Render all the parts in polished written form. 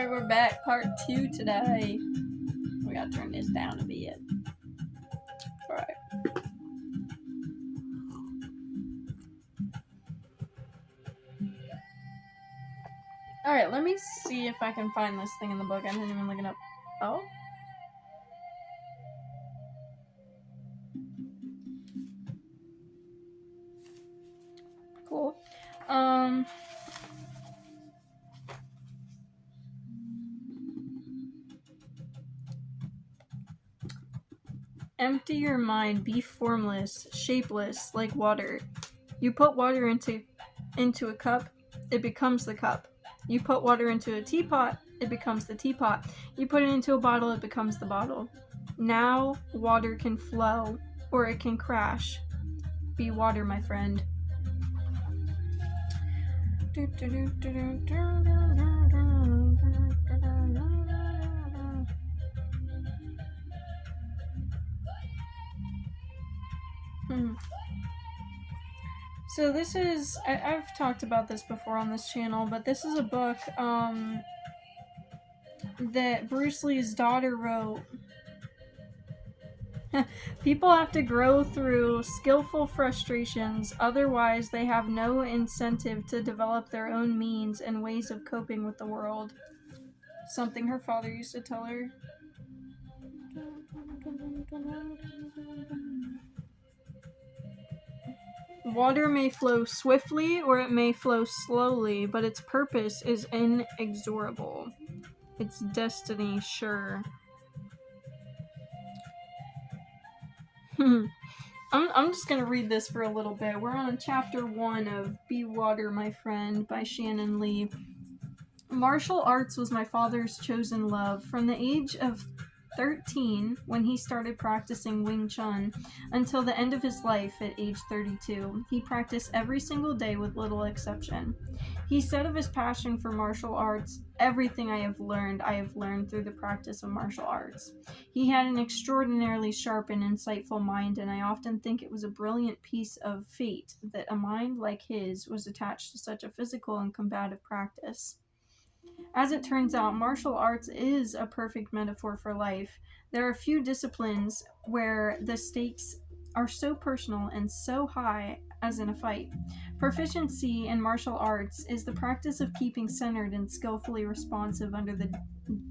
Alright, we're back. Part 2 today. We gotta turn this down a bit. Alright. Alright, let me see if I can find this thing in the book. I didn't even look it up. Oh? Cool. Empty your mind, be formless, shapeless, like water. You put water into a cup, it becomes the cup. You put water into a teapot, it becomes the teapot. You put it into a bottle, it becomes the bottle. Now, water can flow, or it can crash. Be water, my friend. So this is, I've talked about this before on this channel, but this is a book that Bruce Lee's daughter wrote. People have to grow through skillful frustrations, otherwise they have no incentive to develop their own means and ways of coping with the world. Something her father used to tell her. Water may flow swiftly or it may flow slowly, but its purpose is inexorable. Its destiny sure. I'm just gonna read this for a little bit. We're on chapter 1 of Be Water, My Friend by Shannon Lee. Martial arts was my father's chosen love. From the age of 13, when he started practicing Wing Chun, until the end of his life at age 32. He practiced every single day with little exception. He said of his passion for martial arts, "Everything I have learned through the practice of martial arts." He had an extraordinarily sharp and insightful mind, and I often think it was a brilliant piece of fate that a mind like his was attached to such a physical and combative practice. As it turns out, martial arts is a perfect metaphor for life. There are few disciplines where the stakes are so personal and so high as in a fight. Proficiency in martial arts is the practice of keeping centered and skillfully responsive under the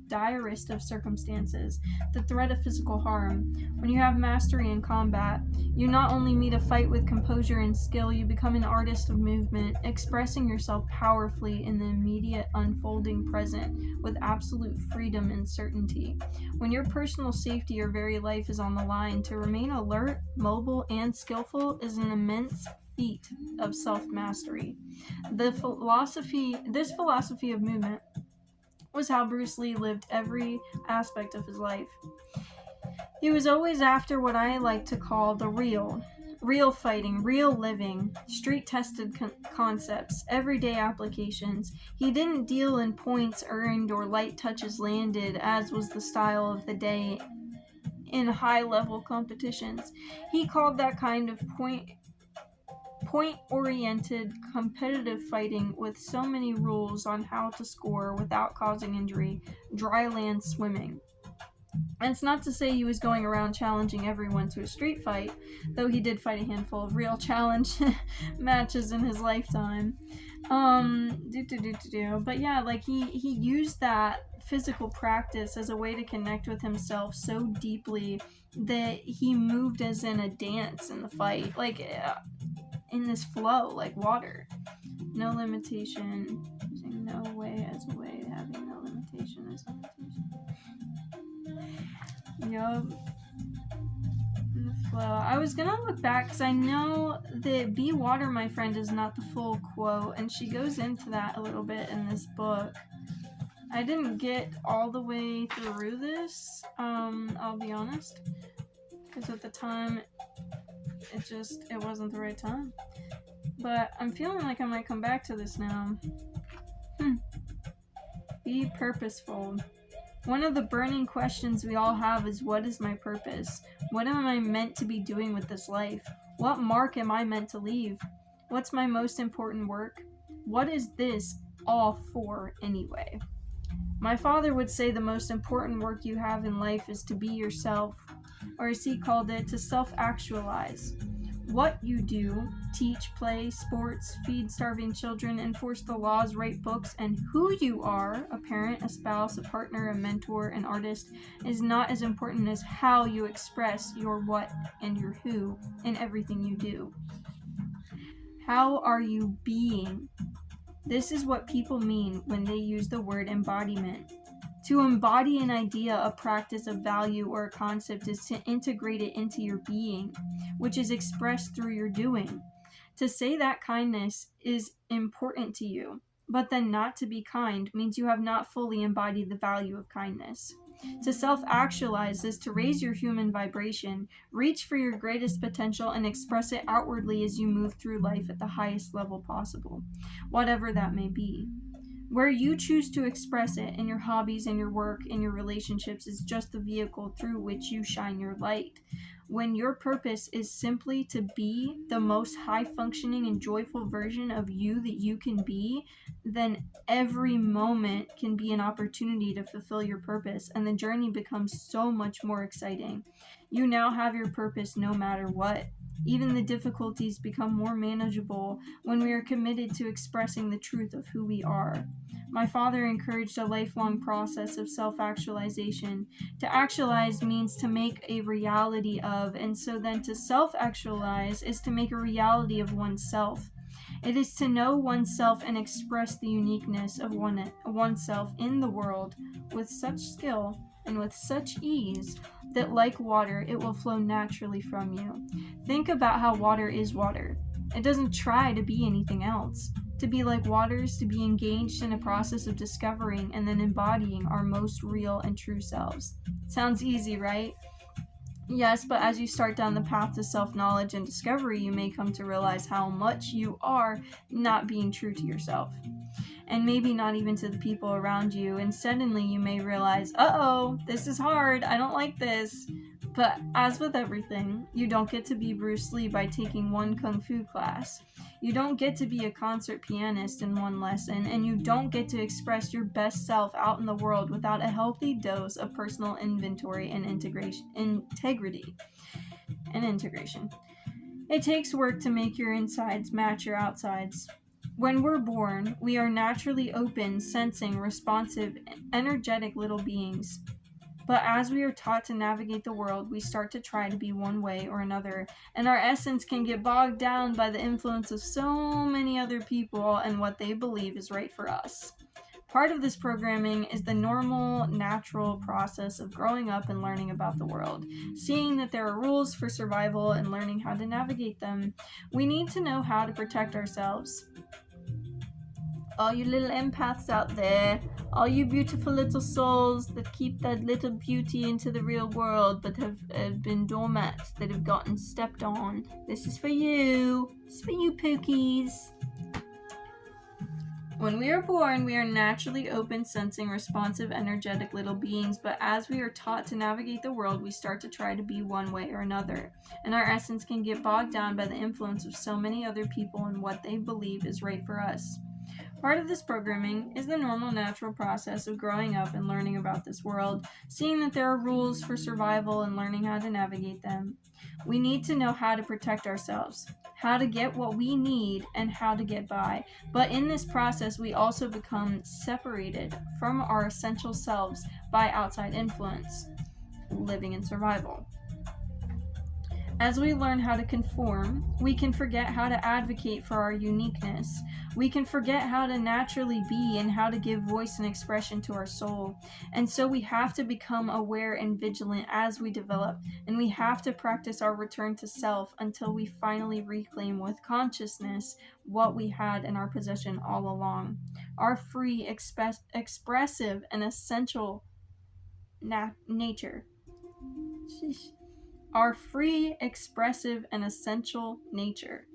direst of circumstances, the threat of physical harm. When you have mastery in combat, you not only meet a fight with composure and skill, you become an artist of movement, expressing yourself powerfully in the immediate unfolding present with absolute freedom and certainty. When your personal safety or very life is on the line, to remain alert, mobile, and skillful is an immense feat of self-mastery. This philosophy of movement was how Bruce Lee lived every aspect of his life. He was always after what I like to call the real fighting, real living, street-tested concepts, everyday applications. He didn't deal in points earned or light touches landed, as was the style of the day in high-level competitions. He called that kind of point-oriented competitive fighting with so many rules on how to score without causing injury, dry land swimming. And it's not to say he was going around challenging everyone to a street fight, though he did fight a handful of real challenge matches in his lifetime. But yeah, like he used that physical practice as a way to connect with himself so deeply that he moved as in a dance in the fight, like in this flow, like water. No limitation, using no way as a way, having no limitation as a limitation. Yup. In the flow. I was gonna look back because I know that Be Water, My Friend is not the full quote, and she goes into that a little bit in this book. I didn't get all the way through this, I'll be honest, because at the time it wasn't the right time. But I'm feeling like I might come back to this now. Be purposeful. One of the burning questions we all have is, what is my purpose? What am I meant to be doing with this life? What mark am I meant to leave? What's my most important work? What is this all for anyway? My father would say the most important work you have in life is to be yourself, or as he called it, to self-actualize. What you do, teach, play, sports, feed starving children, enforce the laws, write books, and who you are, a parent, a spouse, a partner, a mentor, an artist, is not as important as how you express your what and your who in everything you do. How are you being? This is what people mean when they use the word embodiment. To embody an idea, a practice, a value, or a concept is to integrate it into your being, which is expressed through your doing. To say that kindness is important to you, but then not to be kind means you have not fully embodied the value of kindness. To self actualize is to raise your human vibration, reach for your greatest potential, and express it outwardly as you move through life at the highest level possible, whatever that may be. Where you choose to express it in your hobbies, in your work, in your relationships is just the vehicle through which you shine your light. When your purpose is simply to be the most high functioning and joyful version of you that you can be, then every moment can be an opportunity to fulfill your purpose, and the journey becomes so much more exciting. You now have your purpose no matter what. Even the difficulties become more manageable when we are committed to expressing the truth of who we are. My father encouraged a lifelong process of self actualization. To actualize means to make a reality of, and so then to self actualize is to make a reality of oneself. It is to know oneself and express the uniqueness of oneself in the world with such skill and with such ease that, like water, it will flow naturally from you. Think about how water is water. It doesn't try to be anything else. To be like water is to be engaged in a process of discovering and then embodying our most real and true selves. Sounds easy, right? Yes, but as you start down the path to self-knowledge and discovery, you may come to realize how much you are not being true to yourself. And maybe not even to the people around you, and suddenly you may realize, uh-oh, this is hard, I don't like this. But as with everything, you don't get to be Bruce Lee by taking one kung fu class. You don't get to be a concert pianist in one lesson, and you don't get to express your best self out in the world without a healthy dose of personal inventory and integrity and integration. It takes work to make your insides match your outsides. When we're born, we are naturally open, sensing, responsive, energetic little beings. But as we are taught to navigate the world, we start to try to be one way or another, and our essence can get bogged down by the influence of so many other people and what they believe is right for us. Part of this programming is the normal, natural process of growing up and learning about the world, seeing that there are rules for survival and learning how to navigate them. We need to know how to protect ourselves. All you little empaths out there, all you beautiful little souls that keep that little beauty into the real world but have been doormats that have gotten stepped on. This is for you. This is for you, Pookies. When we are born, we are naturally open, sensing, responsive, energetic little beings, but as we are taught to navigate the world, we start to try to be one way or another, and our essence can get bogged down by the influence of so many other people and what they believe is right for us. Part of this programming is the normal, natural process of growing up and learning about this world, seeing that there are rules for survival and learning how to navigate them. We need to know how to protect ourselves, how to get what we need, and how to get by. But in this process, we also become separated from our essential selves by outside influence, living in survival. As we learn how to conform, we can forget how to advocate for our uniqueness. We can forget how to naturally be and how to give voice and expression to our soul. And so we have to become aware and vigilant as we develop, and we have to practice our return to self until we finally reclaim with consciousness what we had in our possession all along. Our free, expressive, and essential nature. Sheesh. Our free, expressive, and essential nature.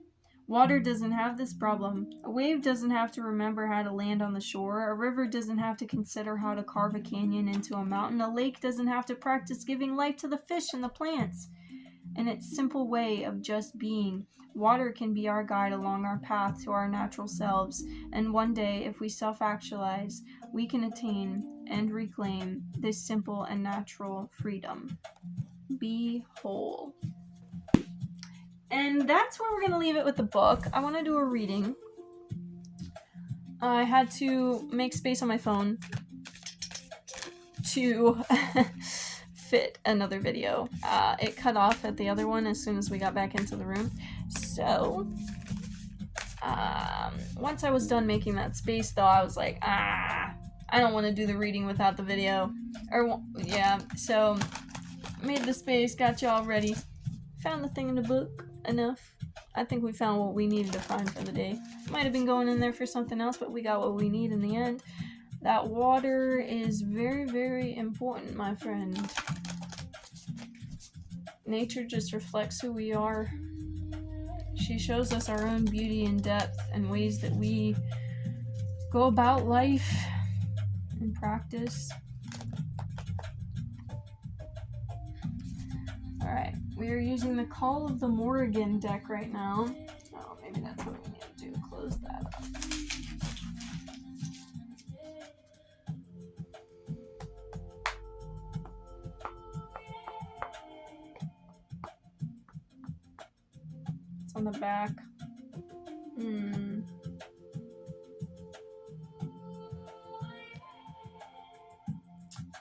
Water doesn't have this problem. A wave doesn't have to remember how to land on the shore. A river doesn't have to consider how to carve a canyon into a mountain. A lake doesn't have to practice giving life to the fish and the plants. in its simple way of just being. Water can be our guide along our path to our natural selves, and one day, if we self-actualize, we can attain and reclaim this simple and natural freedom. Be whole. And that's where we're going to leave it with the book. I want to do a reading. I had to make space on my phone to fit another video. It cut off at the other one as soon as we got back into the room. So, once I was done making that space, though, I was like, I don't want to do the reading without the video. So, made the space, got y'all ready. Found the thing in the book enough. I think we found what we needed to find for the day. Might have been going in there for something else, but we got what we need in the end. That water is very, very important, my friend. Nature just reflects who we are. She shows us our own beauty and depth and ways that we go about life and practice. Alright, we are using the Call of the Morrigan deck right now. Oh, maybe that's what we need to do. Close that up. It's on the back.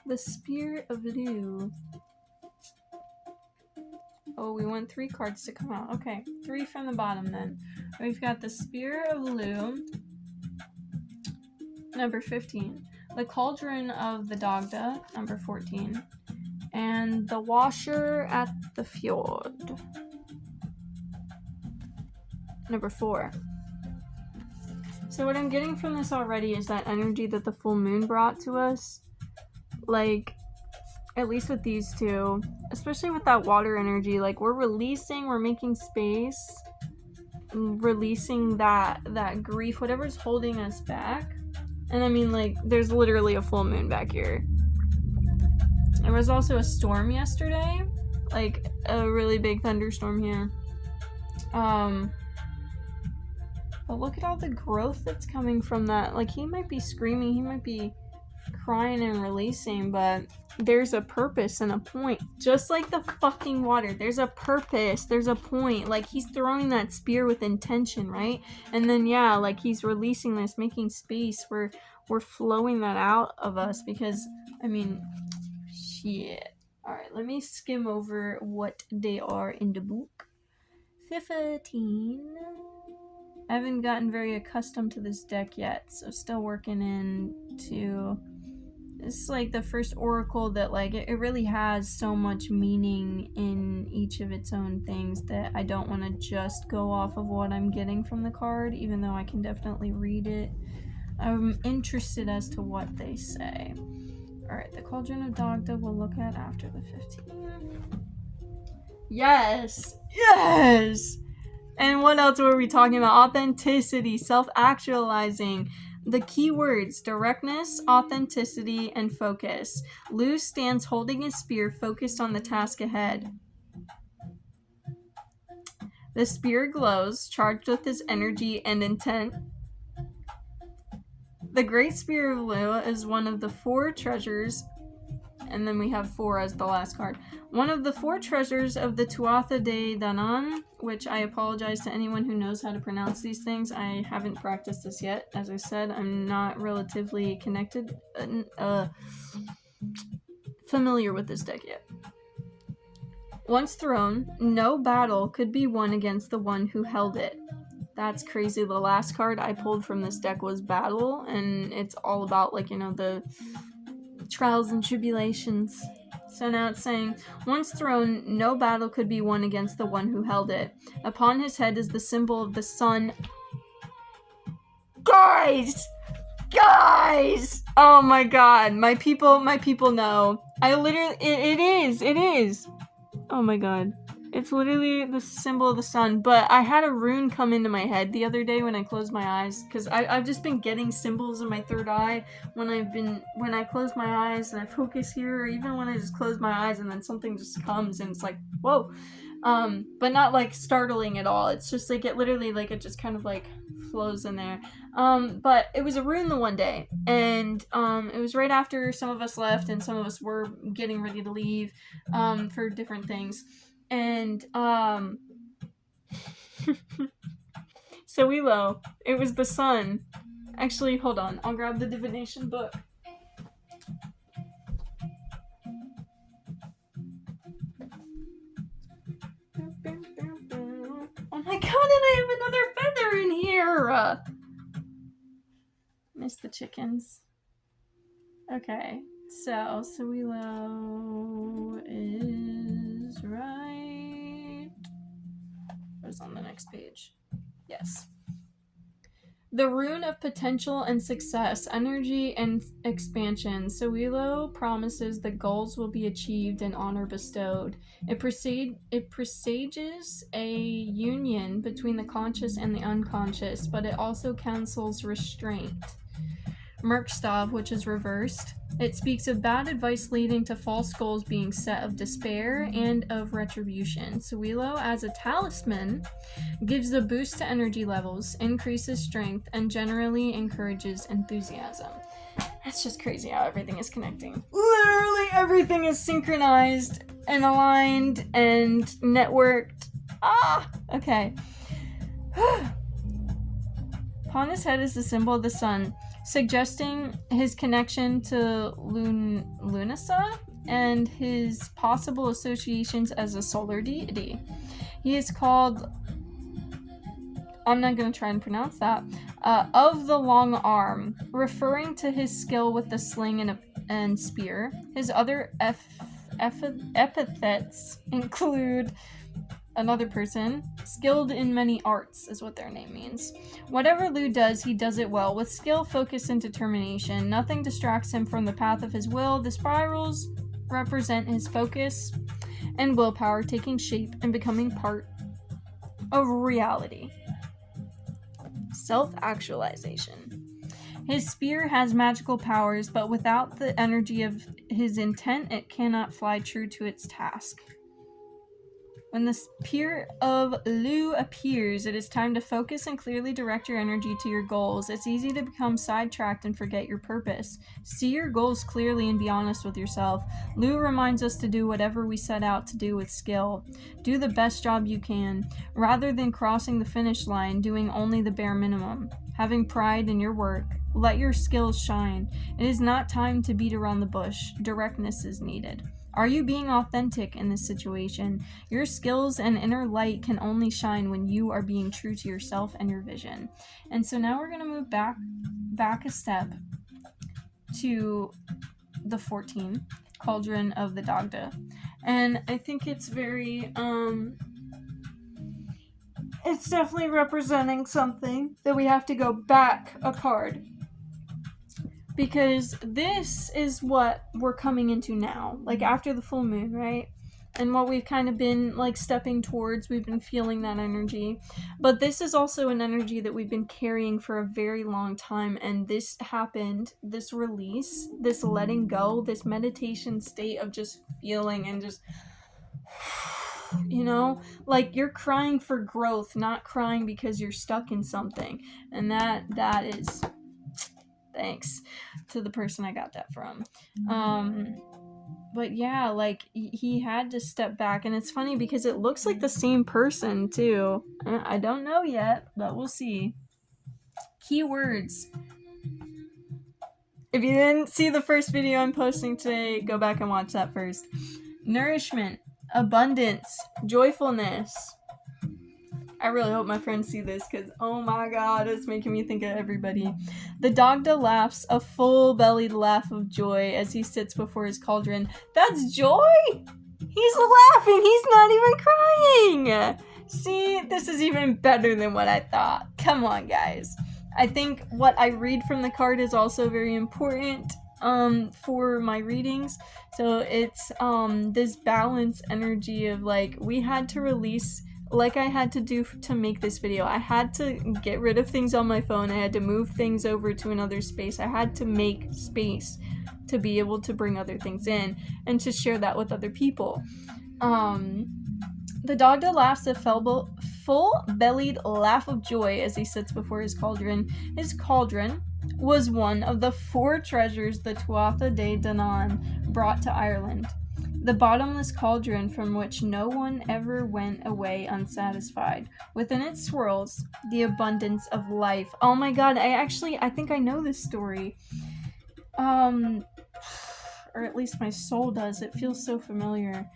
The Spear of Lu. Oh, we want 3 cards to come out. Okay, 3 from the bottom then. We've got the Spear of Lu, number 15. The Cauldron of the Dagda, number 14. And the Washer at the Fjord, number 4. So what I'm getting from this already is that energy that the full moon brought to us. Like, at least with these two, especially with that water energy, like we're making space, releasing that grief, whatever's holding us back. And I mean, like, there's literally a full moon back here. There was also a storm yesterday, like a really big thunderstorm here. But look at all the growth that's coming from that. Like, he might be screaming, he might be crying and releasing, but there's a purpose and a point. Just like the fucking water, there's a purpose, there's a point. Like, he's throwing that spear with intention, right? And then, yeah, like, he's releasing this, making space. We're flowing that out of us because, I mean, shit. Alright, let me skim over what they are in the book. 15. I haven't gotten very accustomed to this deck yet, so still working into... This is like the first oracle that, like, it really has so much meaning in each of its own things that I don't want to just go off of what I'm getting from the card, even though I can definitely read it. I'm interested as to what they say. Alright, the Cauldron of Dagda we'll look at after the 15. Yes! Yes! And what else were we talking about? Authenticity, self-actualizing. The keywords: directness, authenticity, and focus. Lu stands holding his spear, focused on the task ahead. The spear glows, charged with his energy and intent. The Great Spear of Lu is one of the 4 treasures, and then we have 4 as the last card. One of the 4 treasures of the Tuatha De Danann, which I apologize to anyone who knows how to pronounce these things. I haven't practiced this yet. As I said, I'm not relatively connected, familiar with this deck yet. Once thrown, no battle could be won against the one who held it. That's crazy. The last card I pulled from this deck was Battle, and it's all about, like, you know, the trials and tribulations. So now it's saying, once thrown, no battle could be won against the one who held it. Upon his head is the symbol of the sun. Guys! Oh my god, my people know. I literally, it is. Oh my god. It's literally the symbol of the sun, but I had a rune come into my head the other day when I closed my eyes, because I've just been getting symbols in my third eye when I close my eyes and I focus here, or even when I just close my eyes and then something just comes and it's like, whoa. But not like startling at all. It's just like it literally like it just kind of like flows in there. But it was a rune the one day, and it was right after some of us left and some of us were getting ready to leave for different things. And Sowilo, it was the sun. Actually, hold on, I'll grab the divination book. Oh my god, and I have another feather in here! Miss the chickens. Okay, so Sowilo is right. What's on the next page? Yes. The rune of potential and success, energy and expansion. Sowilo promises that goals will be achieved and honor bestowed. It presages a union between the conscious and the unconscious, but it also counsels restraint. Merkstav, which is reversed. It speaks of bad advice leading to false goals being set of despair and of retribution. Sowilo, as a talisman, gives a boost to energy levels, increases strength, and generally encourages enthusiasm. That's just crazy how everything is connecting. Literally everything is synchronized and aligned and networked. Okay. Upon his head is the symbol of the sun, suggesting his connection to Lunasa and his possible associations as a solar deity. He is called, I'm not going to try and pronounce that, of the long arm, referring to his skill with the sling and spear. His other epithets include another person, skilled in many arts is what their name means. Whatever Lu does, he does it well, with skill, focus, and determination. Nothing distracts him from the path of his will. The spirals represent his focus and willpower taking shape and becoming part of reality. Self-actualization. His spear has magical powers, but without the energy of his intent, it cannot fly true to its task. When the spear of Lu appears, it is time to focus and clearly direct your energy to your goals. It's easy to become sidetracked and forget your purpose. See your goals clearly and be honest with yourself. Lu reminds us to do whatever we set out to do with skill. Do the best job you can, rather than crossing the finish line, doing only the bare minimum. Having pride in your work. Let your skills shine. It is not time to beat around the bush. Directness is needed. Are you being authentic in this situation? Your skills and inner light can only shine when you are being true to yourself and your vision. And so now we're going to move back a step to the 14, Cauldron of the Dagda. And I think it's very, it's definitely representing something that we have to go back a card. Because this is what we're coming into now, like after the full moon, right? And what we've kind of been like stepping towards, we've been feeling that energy. But this is also an energy that we've been carrying for a very long time. And this happened, this release, this letting go, this meditation state of just feeling and just, you know, like you're crying for growth, not crying because you're stuck in something. And that is... thanks to the person I got that from. But yeah, like he had to step back, and it's funny because it looks like the same person too. I don't know yet, but we'll see. Keywords. If you didn't see the first video I'm posting today, go back and watch that first. Nourishment, abundance, joyfulness. I really hope my friends see this because, oh my god, it's making me think of everybody. The Dagda laughs, a full-bellied laugh of joy as he sits before his cauldron. That's joy? He's laughing! He's not even crying! See, this is even better than what I thought. Come on, guys. I think what I read from the card is also very important for my readings. So it's this balance energy of like, we had to release... like I had to do to make this video. I had to get rid of things on my phone. I had to move things over to another space. I had to make space to be able to bring other things in and to share that with other people. The Dagda laughs a full-bellied laugh of joy as he sits before his cauldron. His cauldron was one of the 4 treasures the Tuatha De Danann brought to Ireland. The bottomless cauldron from which no one ever went away unsatisfied. Within it swirls the abundance of life. Oh my god, I think I know this story. Or at least my soul does. It feels so familiar.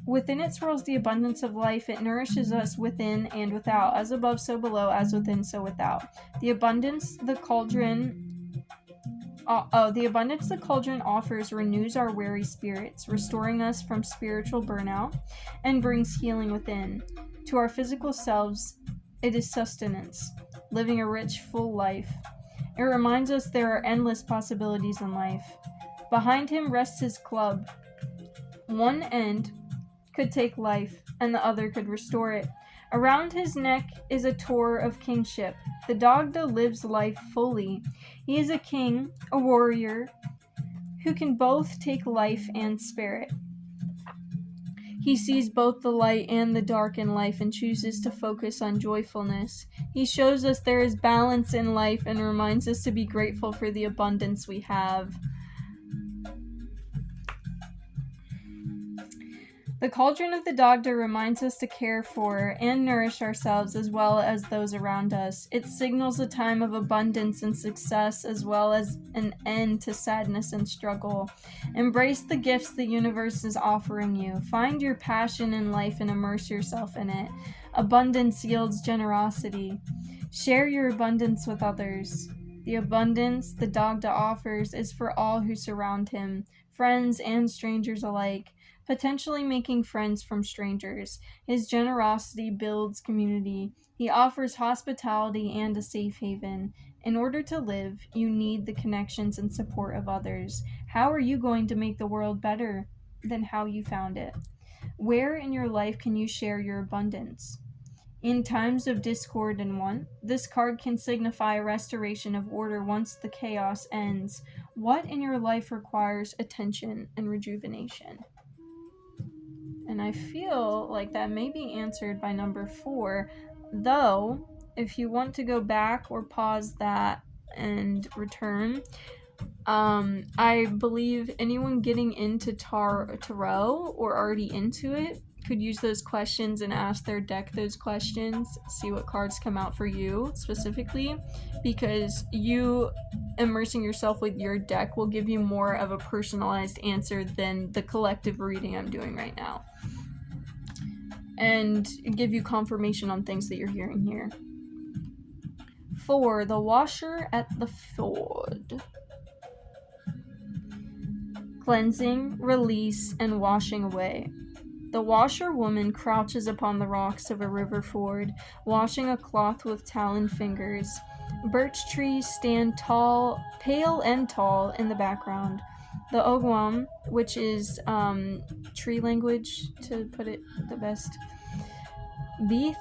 Within it swirls the abundance of life. It nourishes us within and without, as above, so below, as within, so without. The abundance the cauldron offers renews our weary spirits, restoring us from spiritual burnout, and brings healing within. To our physical selves, it is sustenance, living a rich, full life. It reminds us there are endless possibilities in life. Behind him rests his club. One end could take life, and the other could restore it. Around his neck is a tor of kingship. The Dagda lives life fully. He is a king, a warrior, who can both take life and spare it. He sees both the light and the dark in life and chooses to focus on joyfulness. He shows us there is balance in life and reminds us to be grateful for the abundance we have. The cauldron of the Dagda reminds us to care for and nourish ourselves as well as those around us. It signals a time of abundance and success as well as an end to sadness and struggle. Embrace the gifts the universe is offering you. Find your passion in life and immerse yourself in it. Abundance yields generosity. Share your abundance with others. The abundance the Dagda offers is for all who surround him, friends and strangers alike. Potentially making friends from strangers. His generosity builds community. He offers hospitality and a safe haven. In order to live, you need the connections and support of others. How are you going to make the world better than how you found it? Where in your life can you share your abundance? In times of discord and want, this card can signify a restoration of order once the chaos ends. What in your life requires attention and rejuvenation? And I feel like that may be answered by number 4, though if you want to go back or pause that and return, I believe anyone getting into tarot or already into it could use those questions and ask their deck those questions, see what cards come out for you specifically, because you immersing yourself with your deck will give you more of a personalized answer than the collective reading I'm doing right now, and give you confirmation on things that you're hearing here. 4, the washer at the ford. Cleansing, release, and washing away. The washerwoman crouches upon the rocks of a river ford, washing a cloth with taloned fingers. Birch trees stand tall, pale and tall in the background. The Ogwam, which is tree language to put it the best, Beith,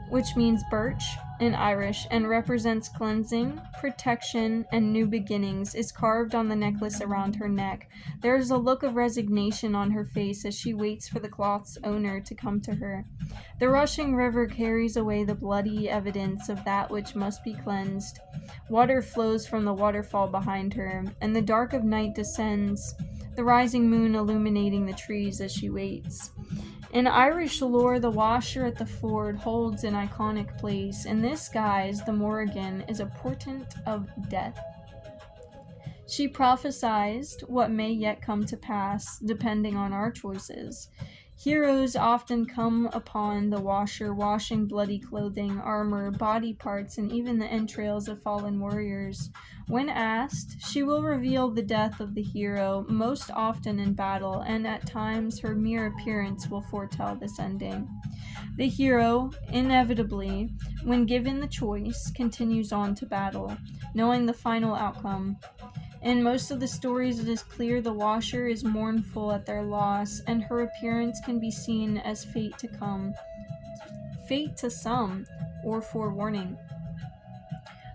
which means birch in Irish and represents cleansing, protection, and new beginnings, is carved on the necklace around her neck. There is a look of resignation on her face as she waits for the cloth's owner to come to her. The rushing river carries away the bloody evidence of that which must be cleansed. Water flows from the waterfall behind her, and the dark of night descends, the rising moon illuminating the trees as she waits. In Irish lore, the washer at the ford holds an iconic place. In this guise, the Morrigan is a portent of death. She prophesied what may yet come to pass, depending on our choices. Heroes often come upon the washer washing bloody clothing, armor, body parts, and even the entrails of fallen warriors. When asked, she will reveal the death of the hero, most often in battle, and at times her mere appearance will foretell this ending. The hero, inevitably, when given the choice, continues on to battle, knowing the final outcome. In most of the stories, it is clear the washer is mournful at their loss, and her appearance can be seen as fate to come. Fate to some, or forewarning.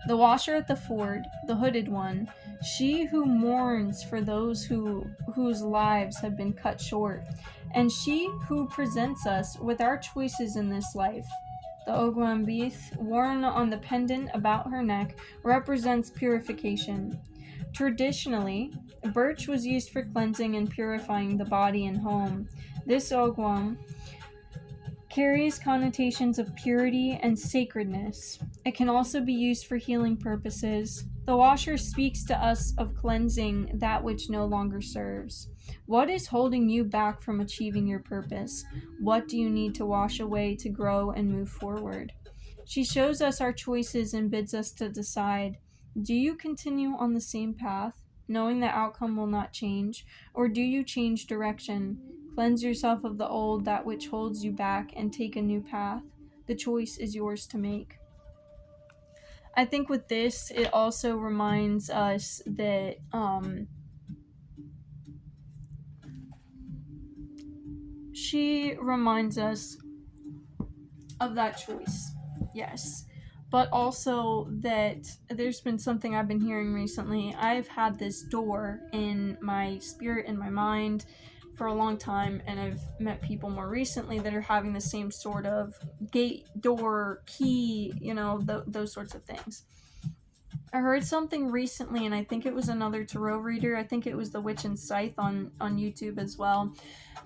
The washer at the ford, the hooded one, she who mourns for those whose lives have been cut short, and she who presents us with our choices in this life. The Oguambith, worn on the pendant about her neck, represents purification. Traditionally, birch was used for cleansing and purifying the body and home. This Ogwam carries connotations of purity and sacredness. It can also be used for healing purposes. The washer speaks to us of cleansing that which no longer serves. What is holding you back from achieving your purpose? What do you need to wash away to grow and move forward? She shows us our choices and bids us to decide. Do you continue on the same path, knowing the outcome will not change, or do you change direction? Cleanse yourself of the old, that which holds you back, and take a new path. The choice is yours to make. I think with this, it also reminds us that she reminds us of that choice. Yes. But also that there's been something I've been hearing recently. I've had this door in my spirit, in my mind, for a long time, and I've met people more recently that are having the same sort of gate, door, key, those sorts of things. I heard something recently, and I think it was another tarot reader. I think it was the Witch and Scythe on YouTube as well,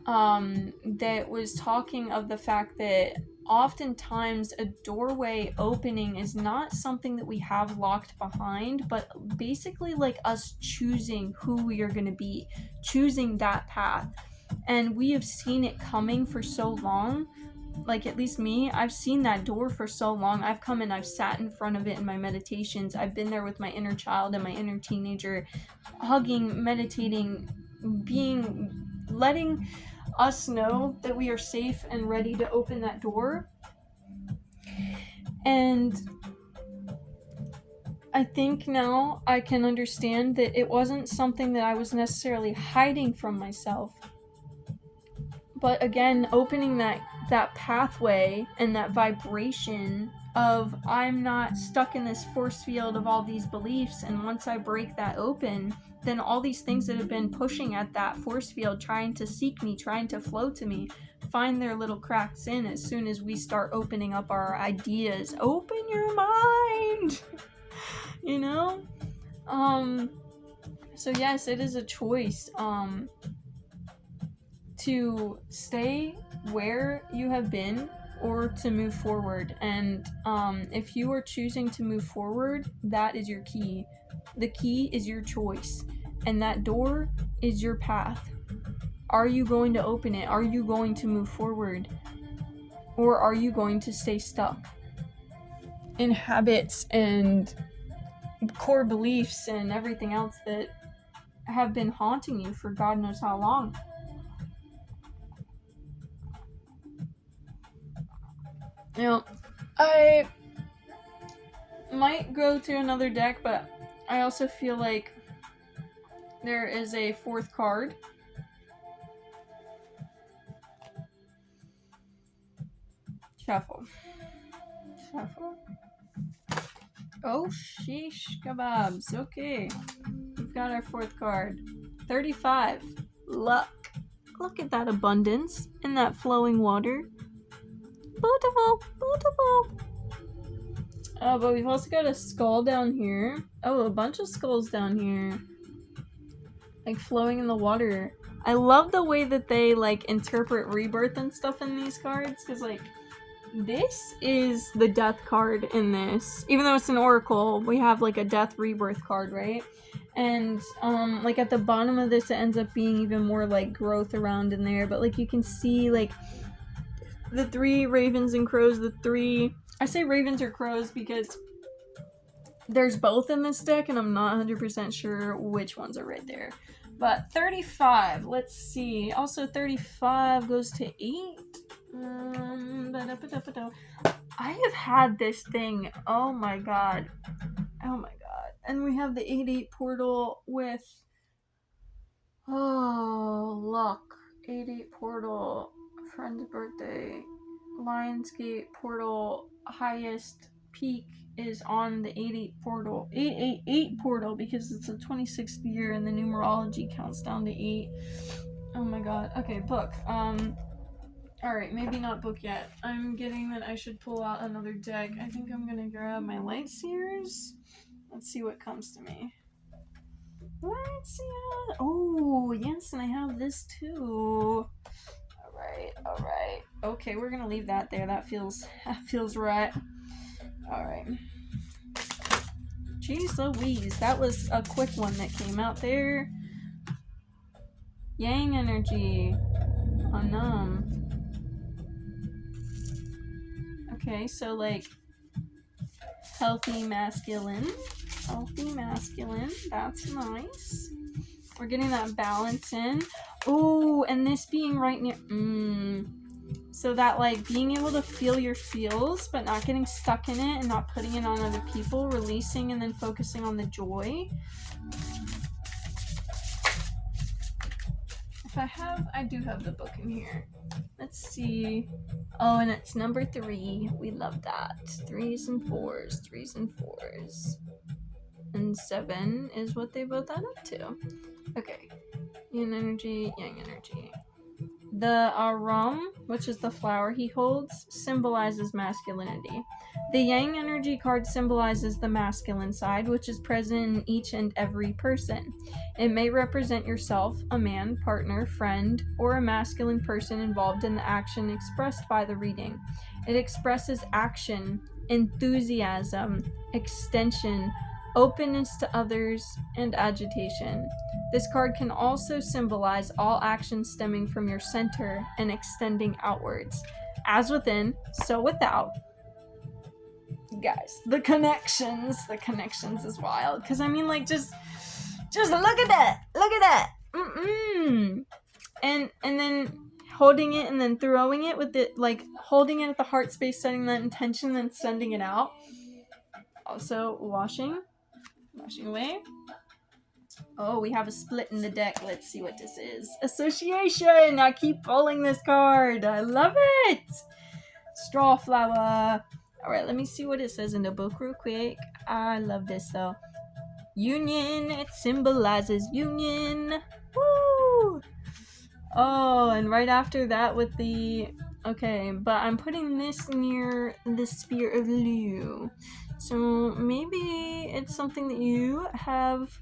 that was talking of the fact that oftentimes a doorway opening is not something that we have locked behind, but basically like us choosing who we are going to be, choosing that path. And we have seen it coming for so long. Like, at least me, I've seen that door for so long. I've come and I've sat in front of it in my meditations. I've been there with my inner child and my inner teenager, hugging, meditating, letting us know that we are safe and ready to open that door. And I think now I can understand that it wasn't something that I was necessarily hiding from myself. But again, opening that pathway and that vibration of I'm not stuck in this force field of all these beliefs, and once I break that open, then all these things that have been pushing at that force field, trying to seek me, trying to flow to me, find their little cracks in as soon as we start opening up our ideas. Open your mind! So yes, it is a choice to stay where you have been or to move forward. And if you are choosing to move forward, that is your key. The key is your choice, and that door is your path. Are you going to open it? Are you going to move forward? Or are you going to stay stuck in habits and core beliefs and everything else that have been haunting you for God knows how long? I might go to another deck, but I also feel like there is a fourth card. Shuffle. Oh, sheesh kebabs. Okay. We've got our fourth card. 35. Luck. Look at that abundance and that flowing water. Beautiful. Oh, but we've also got a skull down here. Oh, a bunch of skulls down here. Like flowing in the water. I love the way that they like interpret rebirth and stuff in these cards, because like this is the death card in this. Even though it's an oracle, we have like a death rebirth card, right? And like at the bottom of this, it ends up being even more like growth around in there. But like you can see like the 3 ravens and crows, I say ravens or crows because there's both in this deck, and I'm not 100% sure which ones are right there. But 35, let's see. Also 35 goes to 8. I have had this thing. Oh my god. And we have the 8-8 portal with luck. 8-8 portal, friend's birthday, Lionsgate portal, highest peak is on the 8-8 portal. 888 portal because it's the 26th year and the numerology counts down to 8. Oh my god. Okay, book. Alright, maybe not book yet. I'm getting that I should pull out another deck. I think I'm gonna grab my Light Seers. Let's see what comes to me. Light Seer! Oh, yes, and I have this too. Alright. Okay, we're gonna leave that there. That feels right. Alright. Jeez Louise, that was a quick one that came out there. Yang energy. Okay, so like healthy masculine. That's nice. We're getting that balance in. Ooh, and this being right near. So that like being able to feel your feels, but not getting stuck in it and not putting it on other people, releasing and then focusing on the joy. I do have the book in here. Let's see. Oh, and it's number 3. We love that. 3s and 4s. And 7 is what they both add up to. Okay. Yin energy, yang energy. The Aram, which is the flower he holds, symbolizes masculinity. The Yang energy card symbolizes the masculine side, which is present in each and every person. It may represent yourself, a man, partner, friend, or a masculine person involved in the action expressed by the reading. It expresses action, enthusiasm, extension, openness to others, and agitation. This card can also symbolize all actions stemming from your center and extending outwards. As within, so without. Guys, the connections is wild. Because I mean, like, just look at that. And then holding it and then throwing it with it, like holding it at the heart space, setting that intention, then sending it out. Also washing away. Oh, we have a split in the deck. Let's see what this is. Association! I keep pulling this card. I love it! Straw flower. Alright, let me see what it says in the book real quick. I love this though. Union. It symbolizes union. Woo! Oh, and right after that with the... Okay, but I'm putting this near the Spear of Liu. So maybe it's something that you have...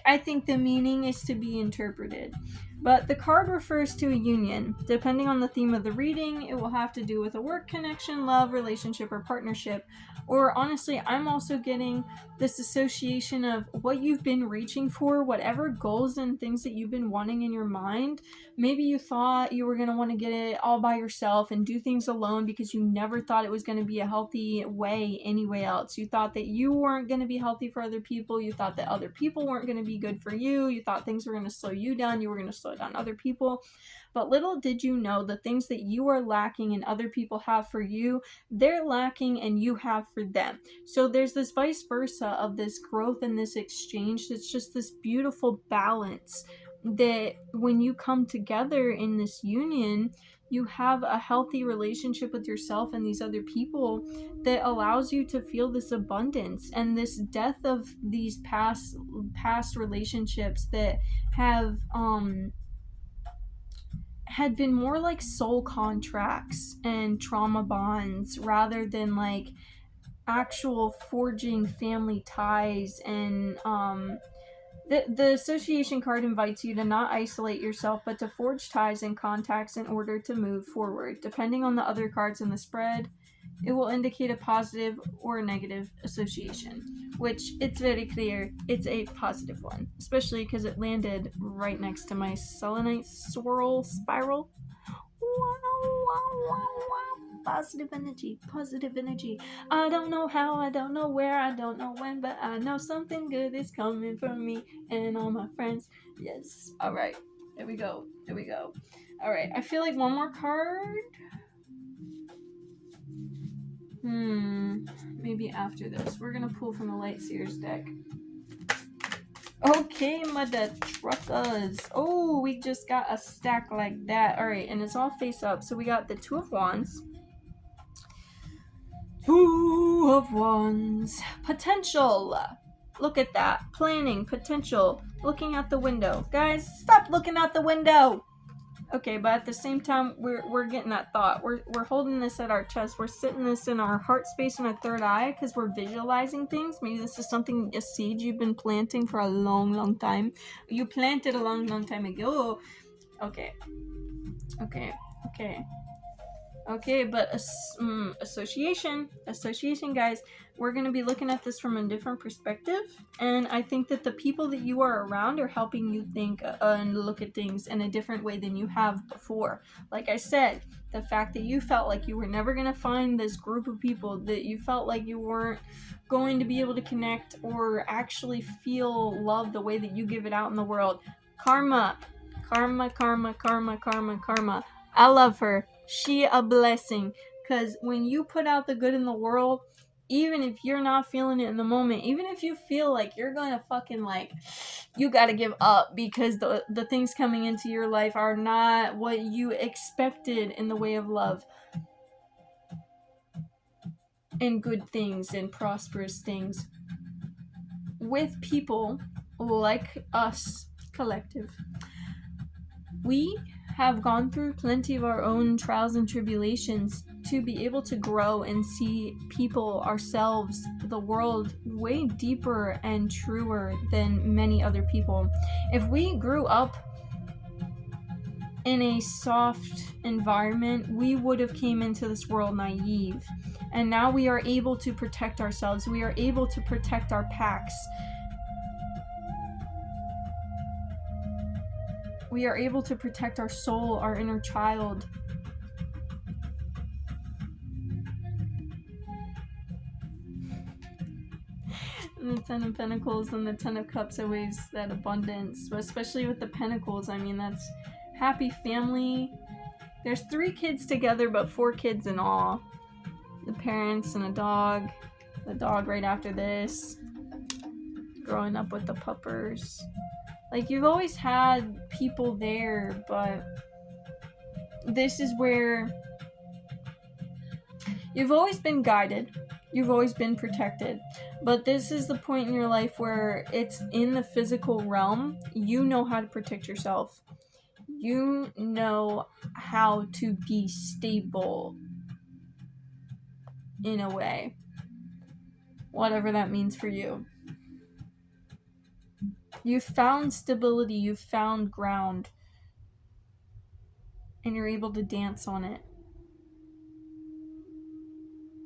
I think the meaning is to be interpreted. But the card refers to a union. Depending on the theme of the reading, it will have to do with a work connection, love, relationship, or partnership. Or honestly, I'm also getting this association of what you've been reaching for, whatever goals and things that you've been wanting in your mind. Maybe you thought you were going to want to get it all by yourself and do things alone because you never thought it was going to be a healthy way anyway else. You thought that you weren't going to be healthy for other people. You thought that other people weren't going to be good for you. You thought things were going to slow you down. You were going to slow down other people. But little did you know the things that you are lacking and other people have for you, they're lacking and you have for them. So there's this vice versa of this growth and this exchange. It's just this beautiful balance that when you come together in this union, you have a healthy relationship with yourself and these other people that allows you to feel this abundance and this death of these past relationships that have had been more like soul contracts and trauma bonds rather than like actual forging family ties. And the association card invites you to not isolate yourself, but to forge ties and contacts in order to move forward. Depending on the other cards in the spread, it will indicate a positive or a negative association, which it's very clear it's a positive one, especially because it landed right next to my selenite swirl spiral. Positive energy. I don't know how, I don't know where, I don't know when, but I know something good is coming for me and all my friends. Yes. All right. There we go. All right. I feel like one more card. Maybe after this. We're gonna pull from the Light Seers deck. Okay, mother truckers. Oh, we just got a stack like that. All right, and it's all face up. So we got the Two of Wands. Potential. Look at that. Planning, potential. looking out the window. Guys, stop looking out the window. Okay, but at the same time, we're getting that thought. We're holding this at our chest. We're sitting this in our heart space and our third eye because we're visualizing things. Maybe this is something, a seed you've been planting for a long, long time. You planted a long, long time ago. Okay. Okay, but association, guys. We're going to be looking at this from a different perspective, and I think that the people that you are around are helping you think and look at things in a different way than you have before. Like I said, the fact that you felt like you were never going to find this group of people, that you felt like you weren't going to be able to connect or actually feel love the way that you give it out in the world. Karma. I love her. She a blessing, because when you put out the good in the world, even if you're not feeling it in the moment, even if you feel like you're gonna fucking like you gotta give up because the things coming into your life are not what you expected in the way of love and good things and prosperous things, with people like us collective, we have gone through plenty of our own trials and tribulations to be able to grow and see people, ourselves, the world way deeper and truer than many other people. If we grew up in a soft environment, we would have came into this world naive. And now we are able to protect ourselves. We are able to protect our packs. We are able to protect our soul, our inner child. And the Ten of Pentacles and the Ten of Cups always that abundance, but especially with the Pentacles, I mean, that's happy family. There's 3 kids together, but 4 kids in all. The parents and a dog. The dog right after this. Growing up with the puppers. Like, you've always had people there, but this is where you've always been guided. You've always been protected. But this is the point in your life where it's in the physical realm. You know how to protect yourself. You know how to be stable in a way. Whatever that means for you. You've found stability, you've found ground, and you're able to dance on it.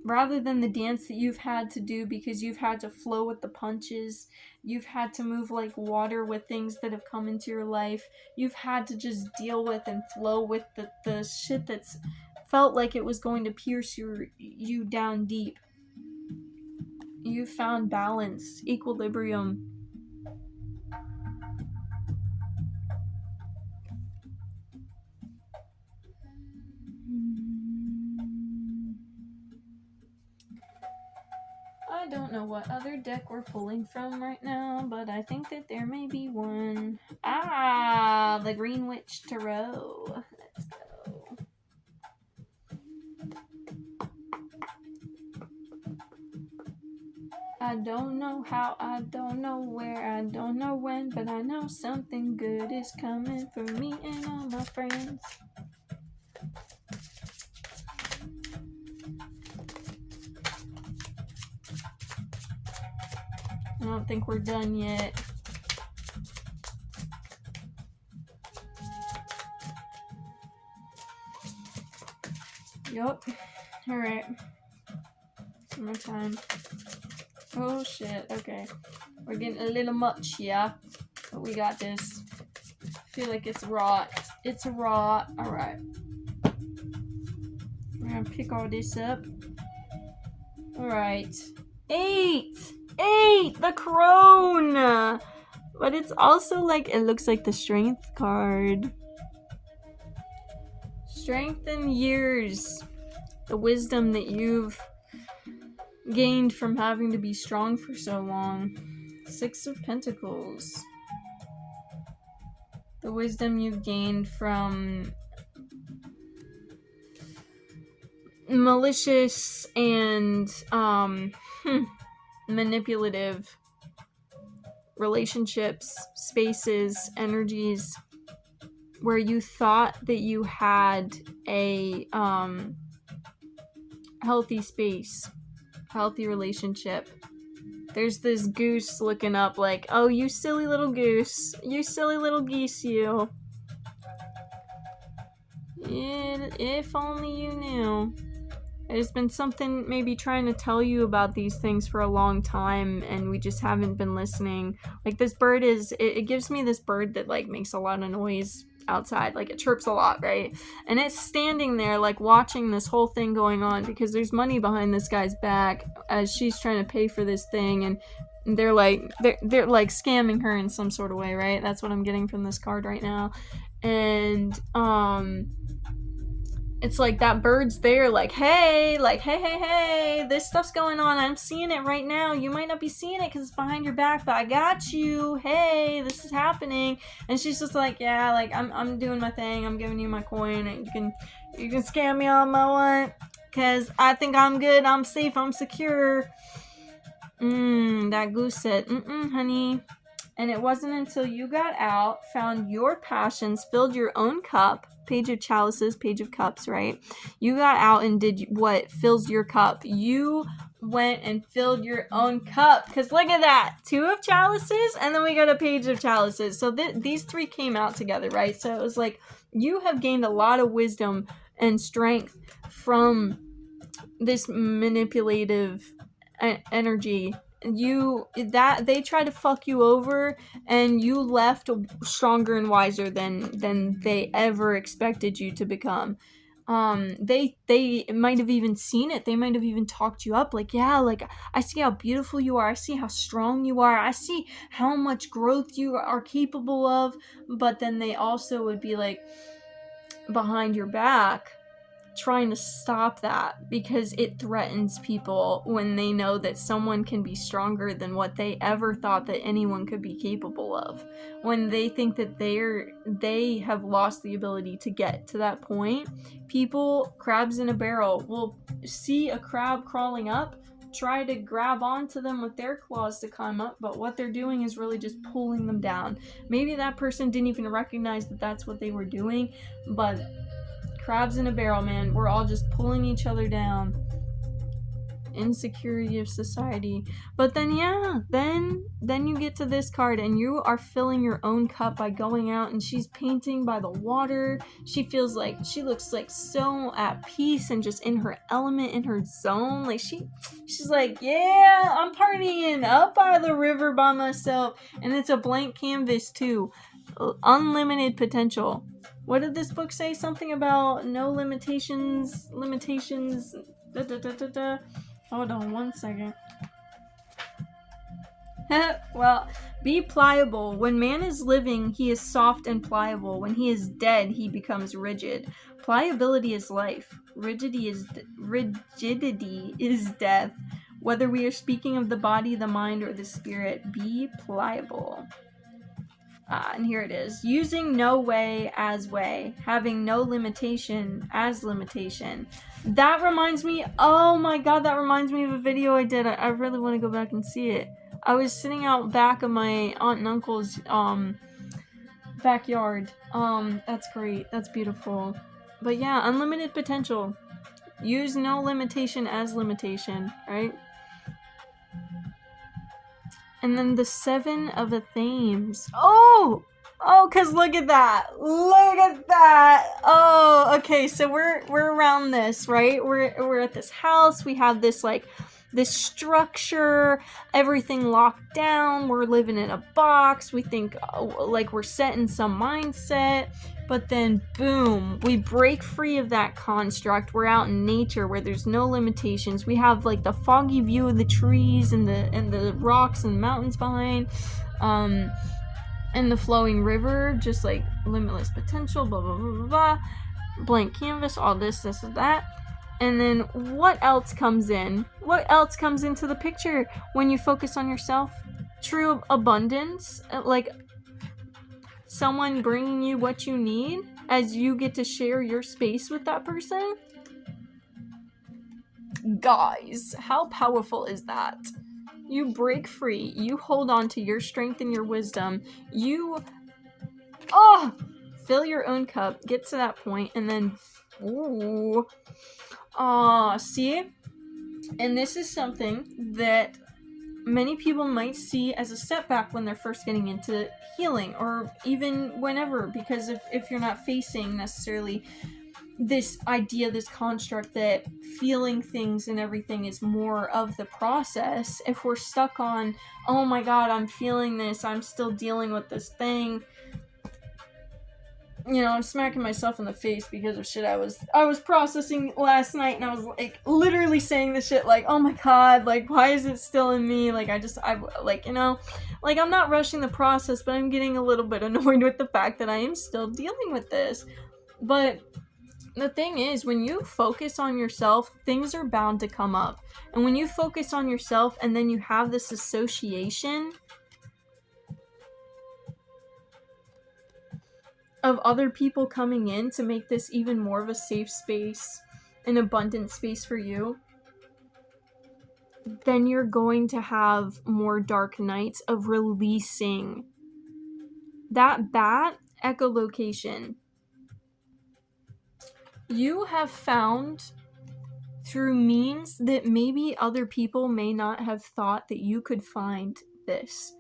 Rather than the dance that you've had to do because you've had to flow with the punches, you've had to move like water with things that have come into your life, you've had to just deal with and flow with the shit that's felt like it was going to pierce you down deep. You've found balance, equilibrium. I don't know what other deck we're pulling from right now, but I think that there may be one. Ah, the Green Witch Tarot. Let's go. I don't know how, I don't know where, I don't know when, but I know something good is coming for me and all my friends. I don't think we're done yet. Yup. Alright. One more time. Oh shit, okay. We're getting a little much, yeah? But we got this. I feel like it's raw. It's raw. Alright. We're gonna pick all this up. Alright. 8! The crone! But it's also like, it looks like the strength card. Strength and years. The wisdom that you've gained from having to be strong for so long. 6 of Pentacles. The wisdom you've gained from malicious and manipulative relationships, spaces, energies where you thought that you had a healthy space, healthy relationship. There's this goose looking up like, oh, you silly little goose. You silly little geese, you. If only you knew. There's been something maybe trying to tell you about these things for a long time, and we just haven't been listening. Like, this bird it gives me this bird that, like, makes a lot of noise outside. Like, it chirps a lot, right? And it's standing there, like, watching this whole thing going on, because there's money behind this guy's back as she's trying to pay for this thing, and they're like scamming her in some sort of way, right? That's what I'm getting from this card right now. And it's like that bird's there, like, hey, this stuff's going on. I'm seeing it right now. You might not be seeing it because it's behind your back, but I got you. Hey, this is happening. And she's just like, yeah, like, I'm doing my thing. I'm giving you my coin, and you can scam me all I want, because I think I'm good. I'm safe. I'm secure. That goose said, honey. And it wasn't until you got out, found your passions, filled your own cup, Page of Chalices, Page of Cups, right? You got out and did what fills your cup. You went and filled your own cup. Because look at that. 2 of Chalices, and then we got a Page of Chalices. So these 3 came out together, right? So it was like, you have gained a lot of wisdom and strength from this manipulative energy. They tried to fuck you over, and you left stronger and wiser than they ever expected you to become. They might have even seen it. They might have even talked you up, like, yeah, like, I see how beautiful you are. I see how strong you are. I see how much growth you are capable of. But then they also would be like, behind your back, trying to stop that, because it threatens people when they know that someone can be stronger than what they ever thought that anyone could be capable of. When they think that they have lost the ability to get to that point, people, crabs in a barrel, will see a crab crawling up, try to grab onto them with their claws to climb up, but what they're doing is really just pulling them down. Maybe that person didn't even recognize that that's what they were doing, but crabs in a barrel, man. We're all just pulling each other down. Insecurity of society. But then, yeah, then you get to this card, and you are filling your own cup by going out, and she's painting by the water. She looks like so at peace and just in her element, in her zone. Like, she's like, yeah, I'm partying up by the river by myself. And it's a blank canvas too. Unlimited potential. What did this book say? Something about no limitations. Hold on one second. Well, be pliable. When man is living, he is soft and pliable. When he is dead, he becomes rigid. Pliability is life. Rigidity is death. Whether we are speaking of the body, the mind, or the spirit, be pliable. And here it is. Using no way as way. Having no limitation as limitation. That reminds me, oh my god, that reminds me of a video I did. I really want to go back and see it. I was sitting out back of my aunt and uncle's backyard. That's great. That's beautiful. But yeah, unlimited potential. Use no limitation as limitation, right? And then the 7 of the themes. Oh, cause look at that. Oh, okay. So we're around this, right? We're at this house. We have this this structure, everything locked down. We're living in a box. We think like we're set in some mindset. But then, boom, we break free of that construct. We're out in nature where there's no limitations. We have like the foggy view of the trees and the rocks and mountains behind, and the flowing river, just like limitless potential, blah, blah, blah, blah, blah. Blank canvas, all this, and that. And then what else comes in? What else comes into the picture when you focus on yourself? True abundance, like someone bringing you what you need as you get to share your space with that person. Guys, how powerful is that? You break free. You hold on to your strength and your wisdom. You, fill your own cup. Get to that point, and then, see? And this is something that many people might see as a setback when they're first getting into healing, or even whenever, because if you're not facing necessarily this idea, this construct that feeling things and everything is more of the process, if we're stuck on, oh my god, I'm feeling this, I'm still dealing with this thing, you know, I'm smacking myself in the face because of shit I was processing last night, and I was like literally saying this shit like, oh my god, like why is it still in me? Like I like, you know, like I'm not rushing the process, but I'm getting a little bit annoyed with the fact that I am still dealing with this. But the thing is, when you focus on yourself, things are bound to come up. And when you focus on yourself and then you have this association of other people coming in to make this even more of a safe space, an abundant space for you, then you're going to have more dark nights of releasing. That bat echolocation, you have found through means that maybe other people may not have thought that you could find this.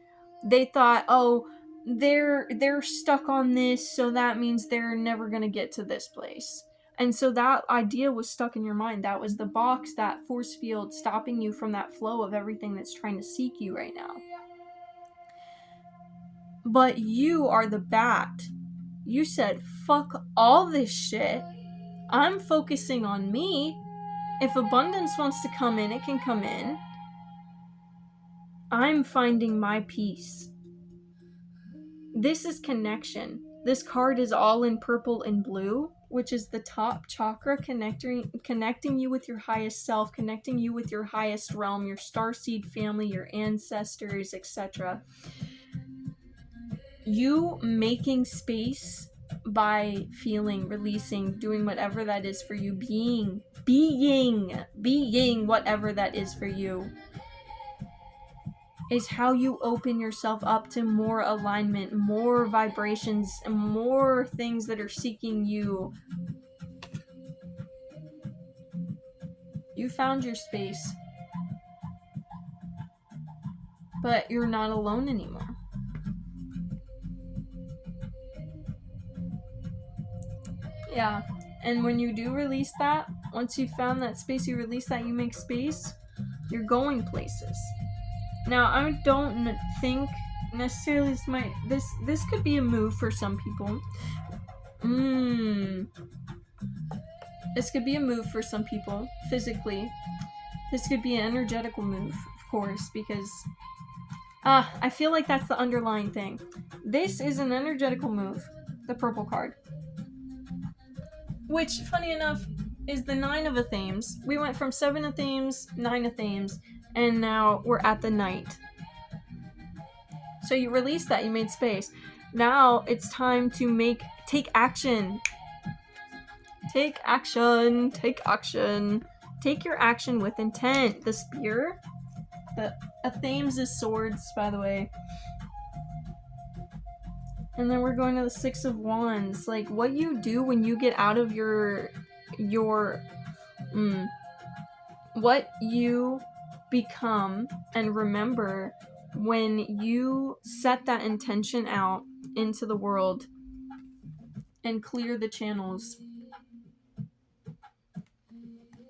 They thought, oh, they're stuck on this, so that means they're never going to get to this place. And so that idea was stuck in your mind. That was the box, that force field stopping you from that flow of everything that's trying to seek you right now. But you are the bat. You said, fuck all this shit. I'm focusing on me. If abundance wants to come in, it can come in. I'm finding my peace. This is connection. This card is all in purple and blue, which is the top chakra, connecting you with your highest self, connecting you with your highest realm, your starseed family, your ancestors, etc. You making space by feeling, releasing, doing whatever that is for you, being whatever that is for you, is how you open yourself up to more alignment, more vibrations, and more things that are seeking you. You found your space, but you're not alone anymore. Yeah, and when you do release that, once you found that space, you release that, you make space, you're going places. Now, I don't think necessarily this could be a move for some people. This could be a move for some people, physically. This could be an energetical move, of course, because I feel like that's the underlying thing. This is an energetical move, the purple card. Which, funny enough, is the 9 of Athenes. We went from 7 Athenes, 9 Athenes, and now we're at the Knight. So you released that, you made space. Now it's time to take action. Take action. Take action. Take your action with intent. The spear. The Athenes is swords, by the way. And then we're going to the 6 of Wands. Like, what you do when you get out of what you become and remember when you set that intention out into the world and clear the channels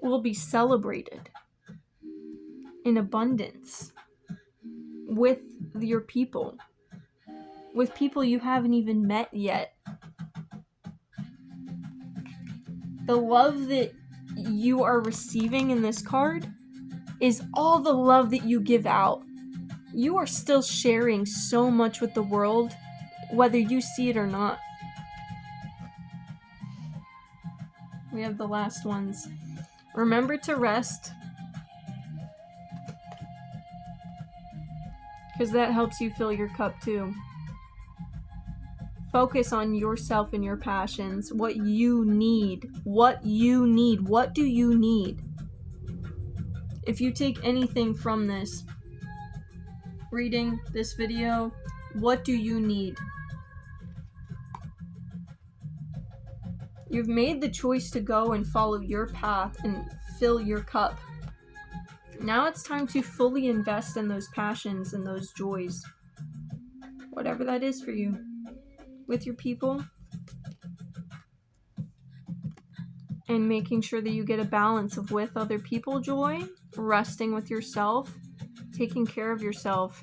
will be celebrated in abundance with your people, with people you haven't even met yet. The love that you are receiving in this card is all the love that you give out. You are still sharing so much with the world, whether you see it or not. We have the last ones. Remember to rest, because that helps you fill your cup too. Focus on yourself and your passions, what you need. What you need. What do you need? If you take anything from this, reading this video, what do you need? You've made the choice to go and follow your path and fill your cup. Now it's time to fully invest in those passions and those joys. Whatever that is for you. With your people. And making sure that you get a balance of with other people joy, resting with yourself, taking care of yourself.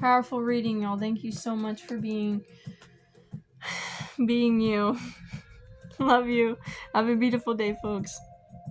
Powerful reading, y'all. Thank you so much for being you. Love you. Have a beautiful day, folks.